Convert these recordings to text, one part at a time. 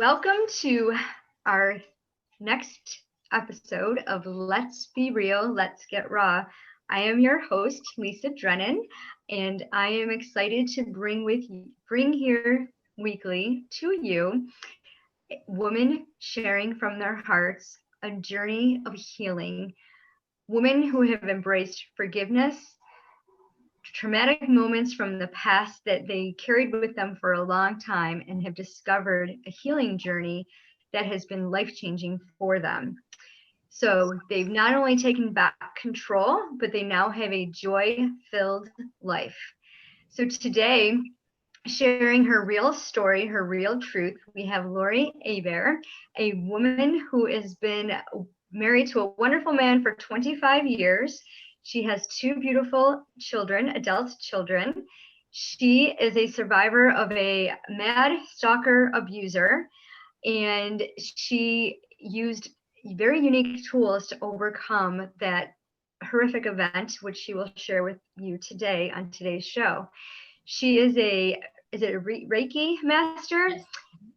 Welcome to our next episode of Let's Be Real, Let's Get Raw. I am your host, Lisa Drennon, and I am excited to bring here weekly to you women sharing from their hearts a journey of healing. Women who have embraced forgiveness, traumatic moments from the past that they carried with them for a long time and have discovered a healing journey that has been life changing for them. So they've not only taken back control, but they now have a joy filled life. So today, sharing her real story, her real truth, we have Lauri Hebert, a woman who has been married to a wonderful man for 25 years. She has two beautiful children, adult children. She is a survivor of a mad stalker abuser, and she used very unique tools to overcome that horrific event, which she will share with you today on today's show. She is a Reiki Master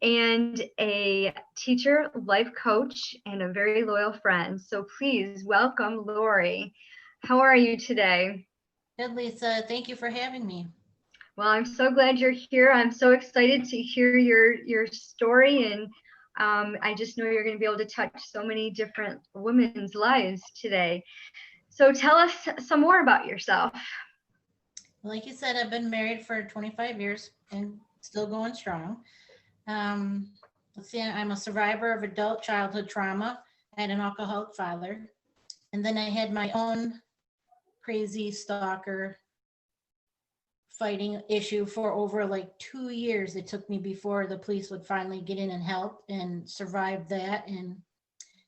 and a teacher, life coach, and a very loyal friend. So please welcome Lauri. How are you today? Good, Lisa. Thank you for having me. Well, I'm so glad you're here. I'm so excited to hear your story, and I just know you're going to be able to touch so many different women's lives today. So tell us some more about yourself. Like you said, I've been married for 25 years and still going strong. Let's see, I'm a survivor of adult childhood trauma. I had an alcoholic father. And then I had my own crazy stalker fighting issue for over like 2 years. It took me before the police would finally get in and help and survive that. And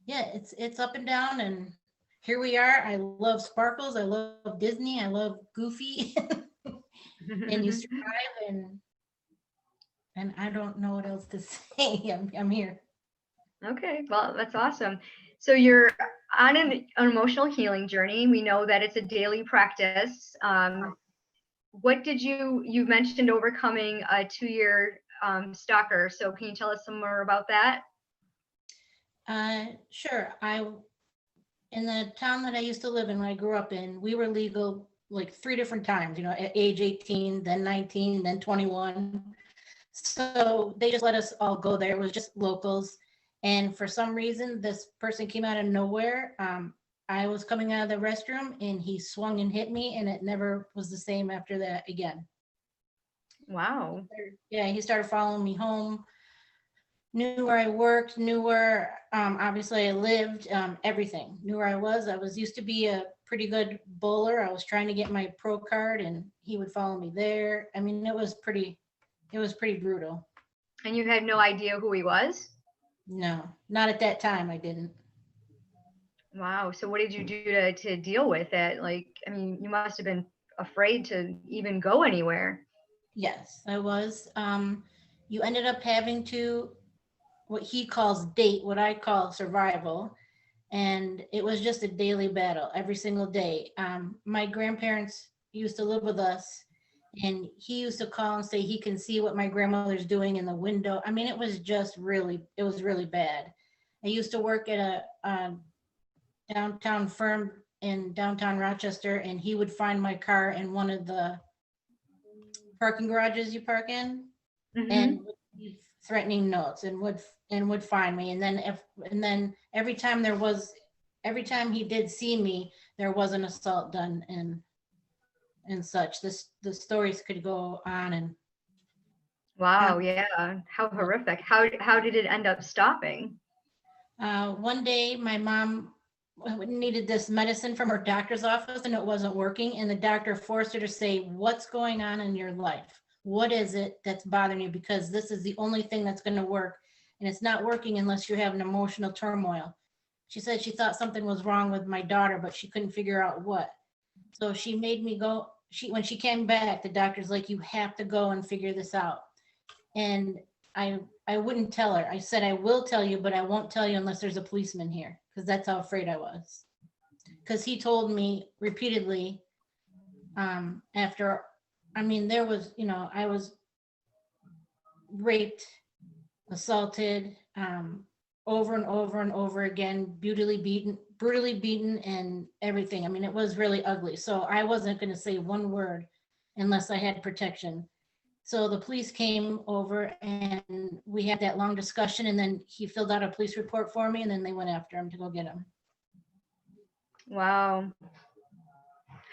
yeah, it's up and down. And here we are. I love sparkles. I love Disney. I love Goofy. And you survive, and I don't know what else to say. I'm here. Okay, well, that's awesome. So you're on an emotional healing journey. We know that it's a daily practice. What did you mentioned overcoming a 2-year stalker. So can you tell us some more about that? Sure. I In the town that I used to live in, when I grew up in, we were legal like three different times. At age 18, then 19, then 21. So they just let us all go there. It was just locals. And for some reason, this person came out of nowhere. I was coming out of the restroom and he swung and hit me, and it never was the same after that again. Wow. Yeah, he started following me home, knew where I worked, knew where obviously I lived, everything, knew where I was. I was used to be a pretty good bowler. I was trying to get my pro card and he would follow me there. I mean, it was pretty brutal. And you had no idea who he was? No, not at that time. I didn't. Wow. So what did you do to deal with it? Like, I mean, you must have been afraid to even go anywhere. Yes, I was. You ended up having to, what he calls date, what I call survival. And it was just a daily battle every single day. My grandparents used to live with us, and he used to call and say he can see what my grandmother's doing in the window. I mean, it was really bad. I used to work at a downtown firm in downtown Rochester, and he would find my car in one of the parking garages you park in, and Mm-hmm. would leave threatening notes, and would find me. And then every time he did see me, there was an assault done, and such. The stories could go on. And Wow. Yeah. How horrific. How did it end up stopping? one day my mom needed this medicine from her doctor's office, and it wasn't working, and the doctor forced her to say, what's going on in your life? What is it that's bothering you? Because this is the only thing that's going to work, and it's not working unless you have an emotional turmoil. She said she thought something was wrong with my daughter, but she couldn't figure out what. So she made me go. When she came back, the doctor's like, you have to go and figure this out. And I wouldn't tell her. I said, I will tell you, but I won't tell you unless there's a policeman here, because that's how afraid I was. Because he told me repeatedly, after, I mean, there was, I was raped assaulted, over and over and over again, brutally beaten and everything. I mean, it was really ugly. So I wasn't going to say one word unless I had protection. So the police came over and we had that long discussion, and then he filled out a police report for me, and then they went after him to go get him. Wow.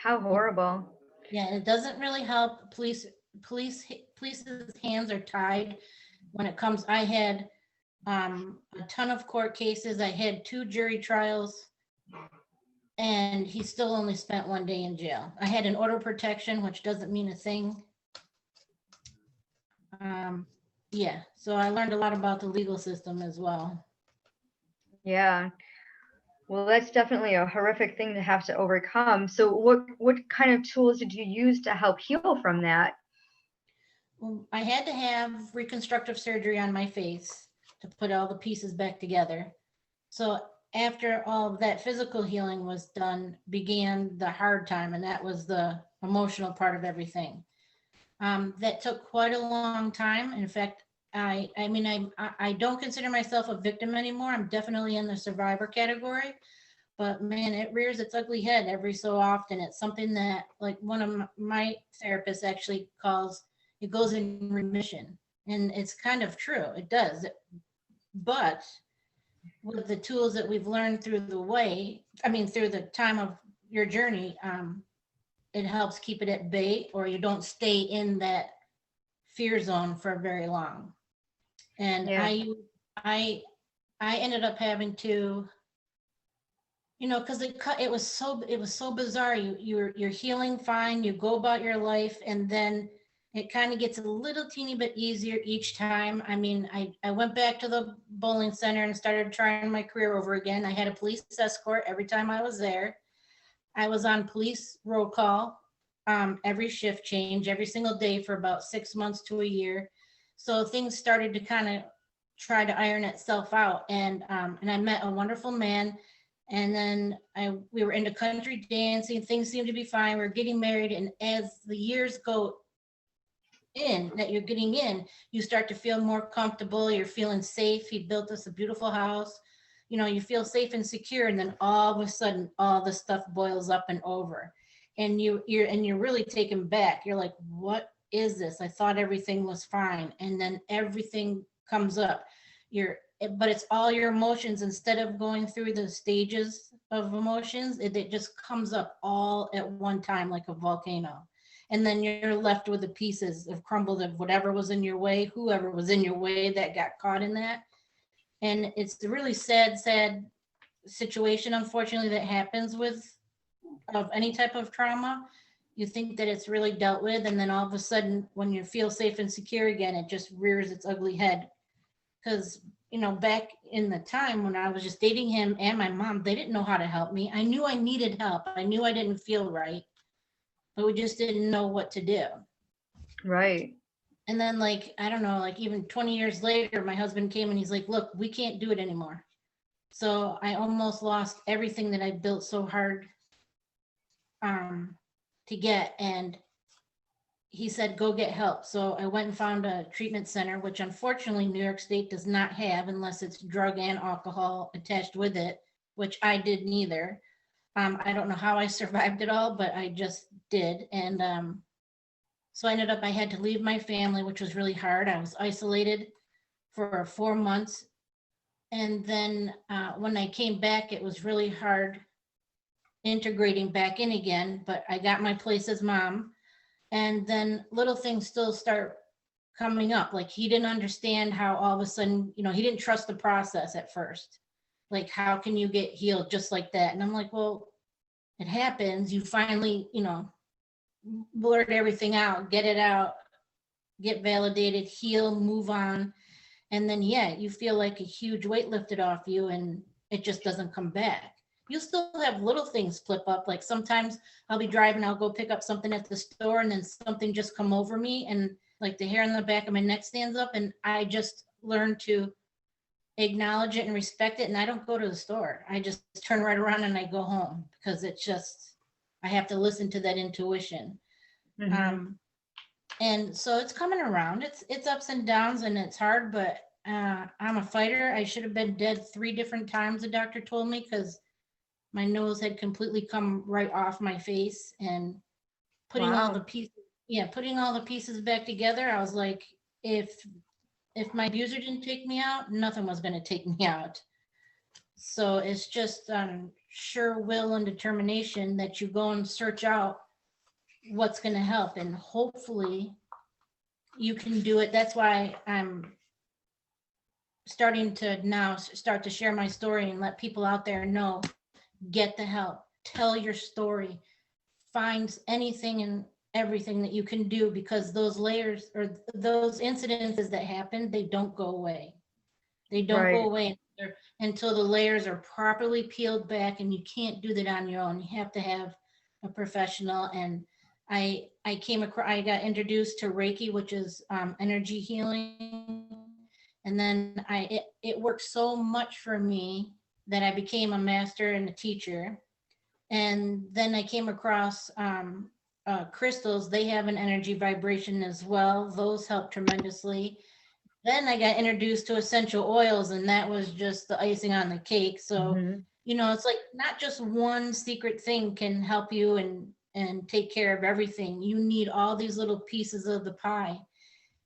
How horrible. Yeah, it doesn't really help. Police's hands are tied when it comes. I had a ton of court cases. I had 2 jury trials, and he still only spent 1 day in jail. I had an order of protection, which doesn't mean a thing. Yeah, so I learned a lot about the legal system as well. Yeah. Well, that's definitely a horrific thing to have to overcome. So what kind of tools did you use to help heal from that? Well, I had to have reconstructive surgery on my face to put all the pieces back together. So after all of that physical healing was done, began the hard time, and that was the emotional part of everything. That took quite a long time. In fact, I don't consider myself a victim anymore. I'm definitely in the survivor category, but man, it rears its ugly head every so often. It's something that, like, one of my therapists actually calls, it goes in remission, and it's kind of true. It does. But with the tools that we've learned through through the time of your journey, it helps keep it at bay, or you don't stay in that fear zone for very long. And Yeah. I ended up having to, because it was so bizarre. You're healing fine, you go about your life, and then it kind of gets a little teeny bit easier each time. I mean, I went back to the bowling center and started trying my career over again. I had a police escort every time I was there. I was on police roll call, every shift change, every single day for about 6 months to a year. So things started to kind of try to iron itself out. And I met a wonderful man. And then we were into country dancing. Things seemed to be fine. We were getting married. And as the years go that you're getting in, you start to feel more comfortable. You're feeling safe. He built us a beautiful house. You feel safe and secure. And then all of a sudden, all the stuff boils up and over. And you're really taken back. You're like, what is this? I thought everything was fine. And then everything comes up. But it's all your emotions. Instead of going through the stages of emotions, it just comes up all at one time like a volcano. And then you're left with the pieces of crumbled of whatever was in your way, whoever was in your way that got caught in that. And it's a really sad situation, unfortunately, that happens of any type of trauma. You think that it's really dealt with, and then all of a sudden, when you feel safe and secure again, it just rears its ugly head. Because back in the time when I was just dating him and my mom, they didn't know how to help me. I knew I needed help. I knew I didn't feel right, but we just didn't know what to do. Right. And then, like, I don't know, like even 20 years later, my husband came and he's like, look, we can't do it anymore. So I almost lost everything that I built so hard to get. And he said, go get help. So I went and found a treatment center, which unfortunately New York State does not have unless it's drug and alcohol attached with it, which I did neither. I don't know how I survived it all, but I just did. And so I had to leave my family, which was really hard. I was isolated for 4 months. And then when I came back, it was really hard integrating back in again, but I got my place as mom. And then little things still start coming up. Like, he didn't understand how all of a sudden, he didn't trust the process at first. Like, how can you get healed just like that? And I'm like, well, it happens. You finally, blurt everything out, get it out, get validated, heal, move on. And then, yeah, you feel like a huge weight lifted off you, and it just doesn't come back. You still have little things flip up. Like, sometimes I'll be driving, I'll go pick up something at the store, and then something just come over me, and like the hair on the back of my neck stands up, and I just learn to acknowledge it and respect it. And I don't go to the store. I just turn right around and I go home, because it's just, I have to listen to that intuition. Mm-hmm. And so it's coming around. It's ups and downs, and it's hard, but I'm a fighter. I should have been dead 3 different times, the doctor told me, because my nose had completely come right off my face. And putting all the Wow. pieces, yeah, putting all the pieces back together, I was like, if my abuser didn't take me out, nothing was going to take me out. So it's just sure will and determination that you go and search out what's going to help, and hopefully you can do it. That's why I'm starting to now start to share my story and let people out there know, get the help, tell your story, find anything and everything that you can do, because those layers or those incidences that happen, they don't go away. They don't go Right. away until the layers are properly peeled back, and you can't do that on your own. You have to have a professional. And I came across, I got introduced to Reiki, which is energy healing, and then it worked so much for me that I became a master and a teacher. And then I came across crystals. They have an energy vibration as well. Those help tremendously. Then I got introduced to essential oils, and that was just the icing on the cake. So, Hmm. it's like not just one secret thing can help you and take care of everything. You need all these little pieces of the pie.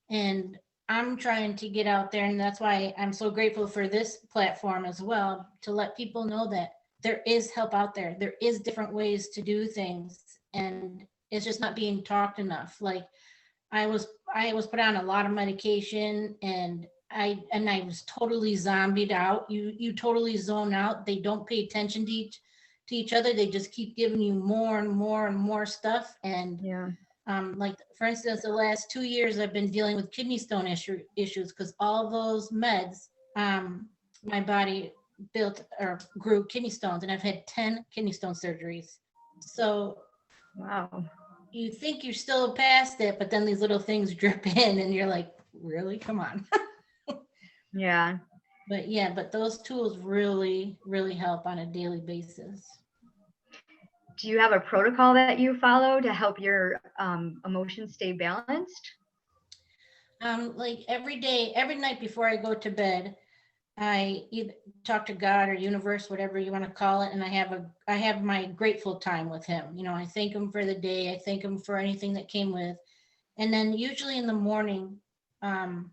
And I'm trying to get out there, and that's why I'm so grateful for this platform as well, to let people know that there is help out there. There is different ways to do things, and it's just not being talked enough. Like I was put on a lot of medication, and I was totally zombied out. You totally zone out. They don't pay attention to each other. They just keep giving you more and more and more stuff. And Yeah. like for instance, the last 2 years I've been dealing with kidney stone issues, because all those meds, my body built or grew kidney stones, and I've had 10 kidney stone surgeries. So Wow. you think you're still past it, but then these little things drip in, and you're like, really? Come on. Yeah. But yeah, but those tools really, really help on a daily basis. Do you have a protocol that you follow to help your emotions stay balanced? Like every day, every night before I go to bed, I either talk to God or universe, whatever you want to call it, and I have my grateful time with him. I thank him for the day. I thank him for anything that came with. And then usually in the morning, um,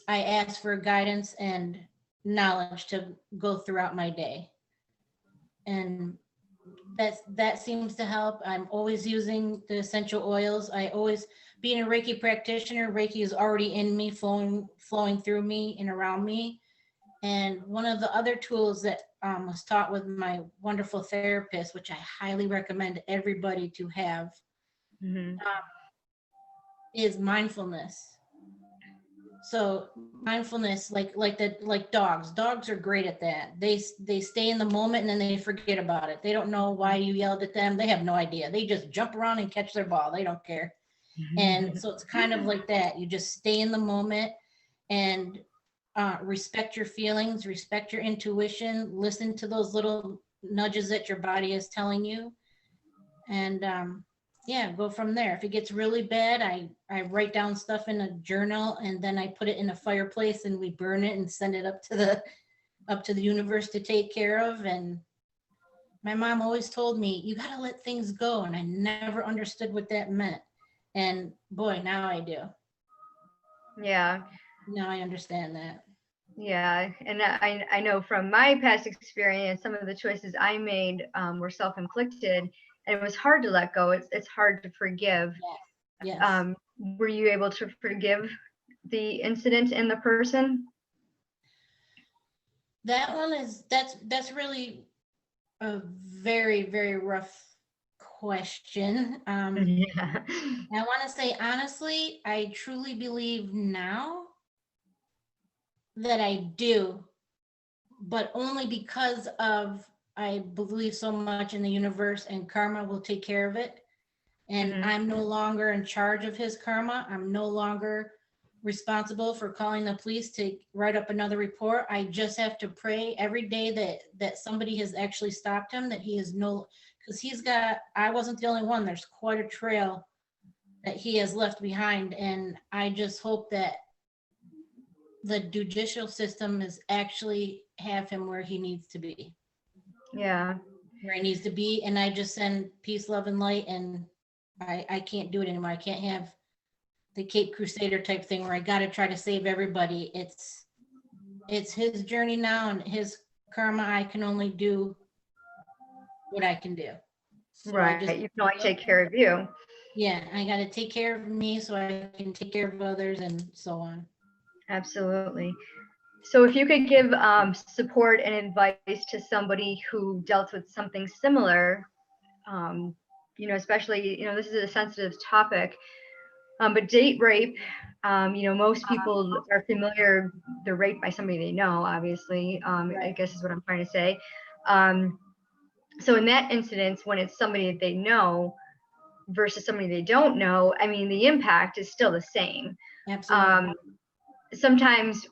I ask for guidance and knowledge to go throughout my day. And that seems to help. I'm always using the essential oils. I always, being a Reiki practitioner, Reiki is already in me, flowing through me and around me. And one of the other tools that was taught with my wonderful therapist, which I highly recommend everybody to have, Hmm. um, is mindfulness. So mindfulness, like dogs are great at that. They stay in the moment, and then they forget about it. They don't know why you yelled at them. They have no idea. They just jump around and catch their ball. They don't care. And so it's kind of like that. You just stay in the moment and respect your feelings, respect your intuition, listen to those little nudges that your body is telling you, and yeah, go from there. If it gets really bad, I write down stuff in a journal, and then I put it in a fireplace, and we burn it and send it up to the universe to take care of. And my mom always told me, you got to let things go, and I never understood what that meant. And boy, now I do. Yeah. Now I understand that. Yeah. And I know from my past experience, some of the choices I made were self-inflicted, and it was hard to let go. It's hard to forgive. Yes. Yes. Were you able to forgive the incident and the person? That one is that's really a very, very rough question. Yeah. I want to say honestly, I truly believe now that I do, but only because of I believe so much in the universe, and karma will take care of it. And Hmm. I'm no longer in charge of his karma. I'm no longer responsible for calling the police to write up another report. I just have to pray every day that somebody has actually stopped him, that he is no, because I wasn't the only one. There's quite a trail that he has left behind. And I just hope that the judicial system is actually have him where he needs to be. Yeah. Where he needs to be. And I just send peace, love, and light. And I can't do it anymore. I can't have the Cape Crusader type thing where I got to try to save everybody. It's his journey now and his karma. I can only do what I can do. So I Right. just, You can only take care of you. yeah, I got to take care of me so I can take care of others and so on. Absolutely. So if you could give support and advice to somebody who dealt with something similar, especially, this is a sensitive topic, but date rape, most people are familiar, they're raped by somebody they know, obviously, I guess is what I'm trying to say. So in that incident, when it's somebody that they know versus somebody they don't know, I mean, the impact is still the same. Absolutely. Sometimes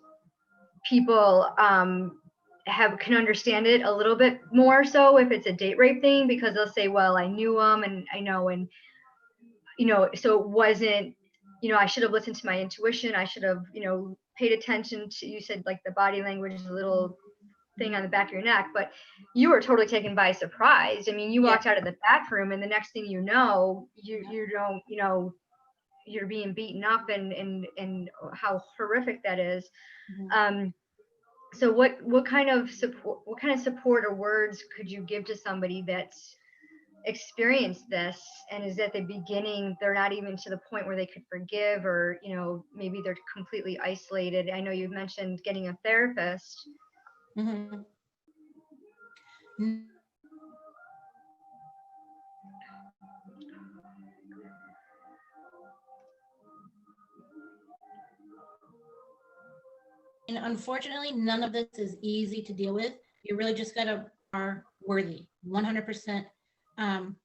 people can understand it a little bit more so if it's a date rape thing, because they'll say, well, I knew him and I know, and so it wasn't, I should have listened to my intuition. I should have, paid attention to, you said like the body language is a little thing on the back of your neck, but you were totally taken by surprise. I mean, you walked out of the bathroom and the next thing you know, you don't, you're being beaten up, and how horrific that is. Mm-hmm. So what kind of support or words could you give to somebody that's experienced this and is at the beginning, they're not even to the point where they could forgive, or maybe they're completely isolated? I know you mentioned getting a therapist. Mm-hmm. And unfortunately, none of this is easy to deal with. You really just gotta are worthy, 100%. And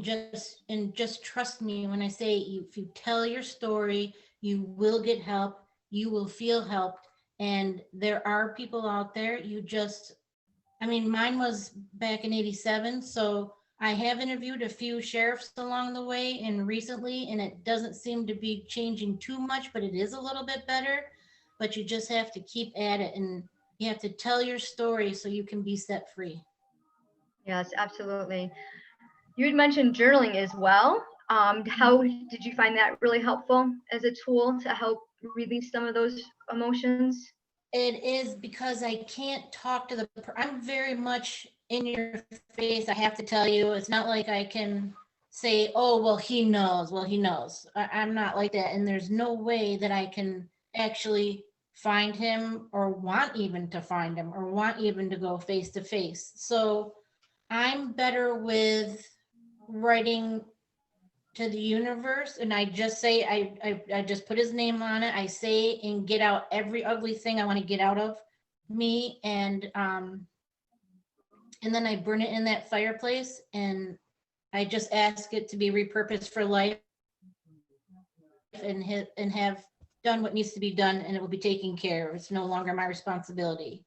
just trust me when I say, if you tell your story, you will get help. You will feel helped, and there are people out there. I mean, mine was back in '87, so I have interviewed a few sheriffs along the way and recently, and it doesn't seem to be changing too much, but it is a little bit better. But you just have to keep at it, and you have to tell your story so you can be set free. Yes, absolutely. You had mentioned journaling as well. How did you find that really helpful as a tool to help release some of those emotions? It is because I can't talk to I'm very much in your face. I have to tell you, it's not like I can say, oh, well, he knows. Well, he knows. I'm not like that. And there's no way that I can actually find him or want even to find him or want even to go face to face. So I'm better with writing to the universe, and I just say, I just put his name on it. I say and get out every ugly thing I want to get out of me, and then I burn it in that fireplace, and I just ask it to be repurposed for life, and have done what needs to be done, and it will be taken care of. It's no longer my responsibility.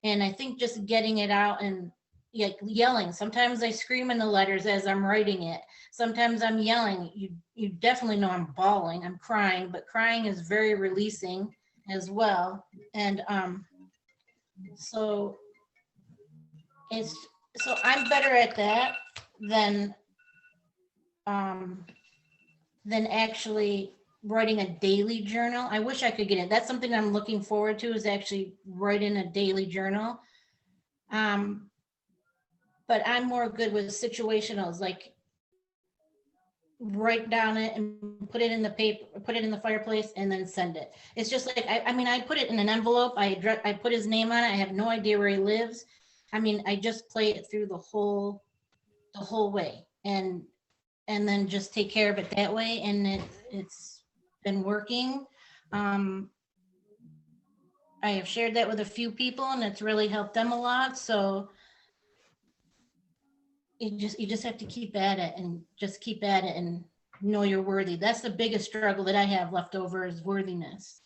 And I think just getting it out and yelling. Sometimes I scream in the letters as I'm writing it. Sometimes I'm yelling. You definitely know I'm bawling. I'm crying, but crying is very releasing as well. And so it's so I'm better at that than um than actually writing a daily journal. I wish I could get it. That's something I'm looking forward to, is actually writing a daily journal. Um, but I'm more good with situationals, like write down it and put it in the paper, put it in the fireplace, and then send it. It's just like, I mean, I put it in an envelope. I put his name on it. I have no idea where he lives. I mean, I just play it through the whole way, and then just take care of it that way. And it's been working. Um, I have shared that with a few people, and it's really helped them a lot. So you just have to keep at it, and just keep at it, and know you're worthy. That's the biggest struggle that I have left over, is worthiness.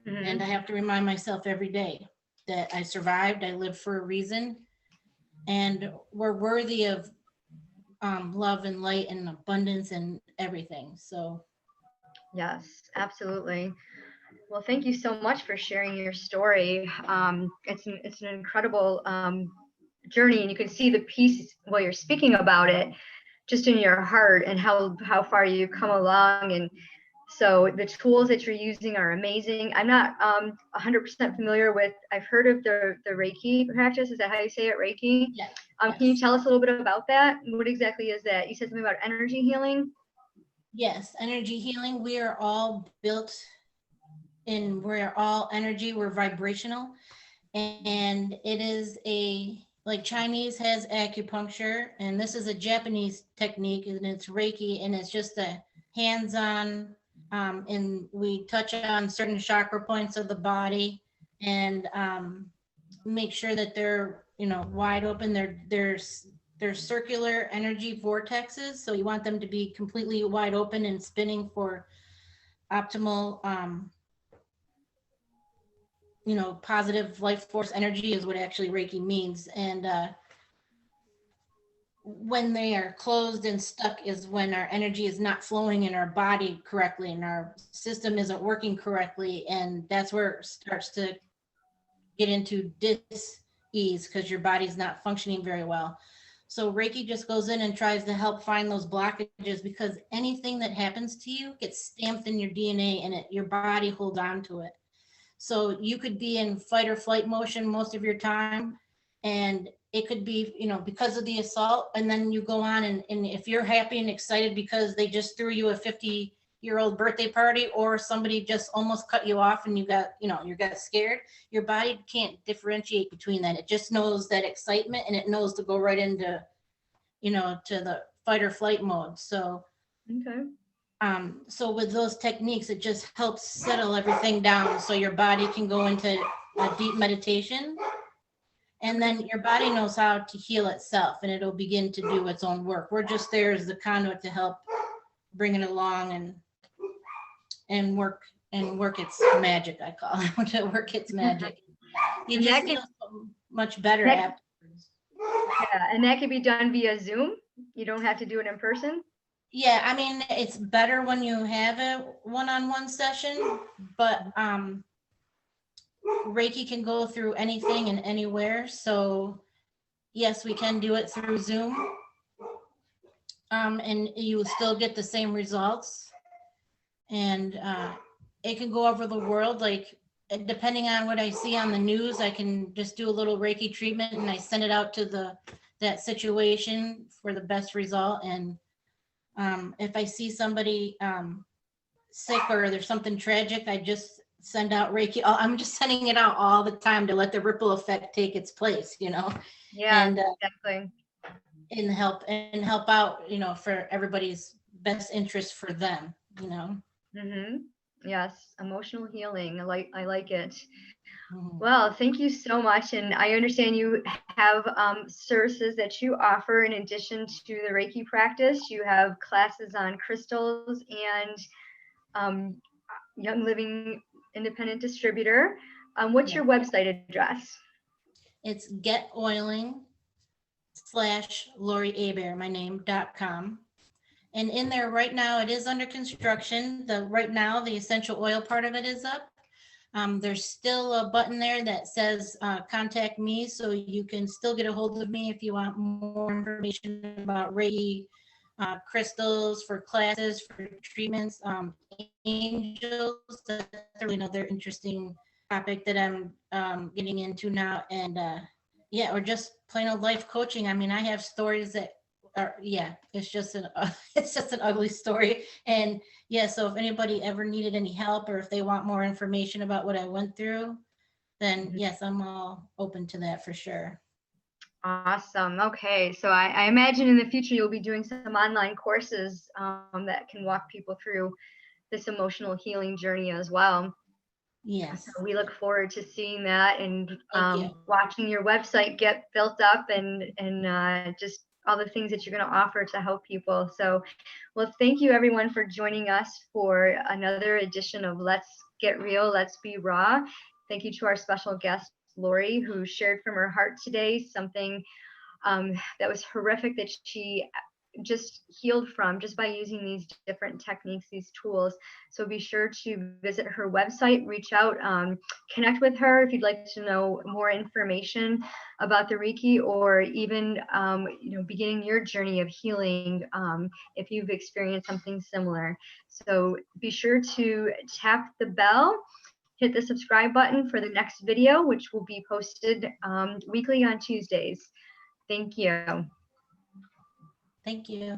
And I have to remind myself every day that I survived, I lived for a reason, and we're worthy of love and light and abundance and everything. So Yes, absolutely. Well, thank you so much for sharing your story. It's an incredible journey, and you can see the peace while you're speaking about it, just in your heart, and how far you've come along. And so the tools that you're using are amazing. I'm not 100% familiar with. I've heard of the Reiki practice. Is that how you say it, Reiki? Yes. Can you Yes. tell us a little bit about that? What exactly is that? You said something about energy healing. Yes, energy healing. We are all built in, we're all energy, we're vibrational. And it is like Chinese has acupuncture, and this is a Japanese technique, and it's Reiki, and it's just a hands-on, and we touch on certain chakra points of the body, and make sure that they're, wide open. They're circular energy vortexes, so you want them to be completely wide open and spinning for optimal, positive life force energy is what actually Reiki means. And when they are closed and stuck is when our energy is not flowing in our body correctly and our system isn't working correctly. And that's where it starts to get into dis-ease, because your body's not functioning very well. So Reiki just goes in and tries to help find those blockages, because anything that happens to you gets stamped in your DNA, and your body holds on to it. So you could be in fight or flight motion most of your time, and it could be, because of the assault. And then you go on, and if you're happy and excited because they just threw you a 50-year-old birthday party, or somebody just almost cut you off and you got scared, your body can't differentiate between that. It just knows that excitement, and it knows to go right into, to the fight or flight mode. So Okay. So with those techniques, it just helps settle everything down, so your body can go into a deep meditation, and then your body knows how to heal itself, and it'll begin to do its own work. We're just there as the conduit to help bring it along, and work its magic, I call it, to work its magic. You And just that can feel so much better that, afterwards. yeah, and that can be done via Zoom. You don't have to do it in person. Yeah, I mean, it's better when you have a one-on-one session, but Reiki can go through anything and anywhere. So yes, we can do it through Zoom. And you will still get the same results. And it can go over the world. Like, depending on what I see on the news, I can just do a little Reiki treatment, and I send it out to that situation for the best result. And if I see somebody sick, or there's something tragic, I just send out Reiki. I'm just sending it out all the time to let the ripple effect take its place, Yeah, and exactly. help out, for everybody's best interest for them. Mm-hmm. Yes, emotional healing. I like it. Mhm. Well, thank you so much. And I understand you have services that you offer in addition to the Reiki practice. You have classes on crystals and Young Living Independent Distributor. What's Yeah, your website address? it's getoiling/Lauri Hebert, my name.com. And in there right now, it is under construction. Right now, the essential oil part of it is up. There's still a button there that says contact me, so you can still get a hold of me if you want more information about Reiki, crystals for classes, for treatments, angels. That's really another interesting topic that I'm getting into now. And yeah, or just plain old life coaching. I mean, I have stories that yeah, it's just an it's just an ugly story. And yeah, so if anybody ever needed any help, or if they want more information about what I went through, then yes, I'm all open to that for sure. Awesome. Okay. So I imagine in the future you'll be doing some online courses that can walk people through this emotional healing journey as well. Yes, So we look forward to seeing that and thank you. watching your website get built up and just all the things that you're going to offer to help people. So, well, thank you everyone for joining us for another edition of Let's Get Real, Let's Be Raw. Thank you to our special guest, Lauri, who shared from her heart today something that was horrific that she just healed from just by using these different techniques, these tools. So be sure to visit her website, reach out, connect with her if you'd like to know more information about the Reiki, or even beginning your journey of healing if you've experienced something similar. So be sure to tap the bell, hit the subscribe button for the next video, which will be posted weekly on Tuesdays. Thank you. Thank you.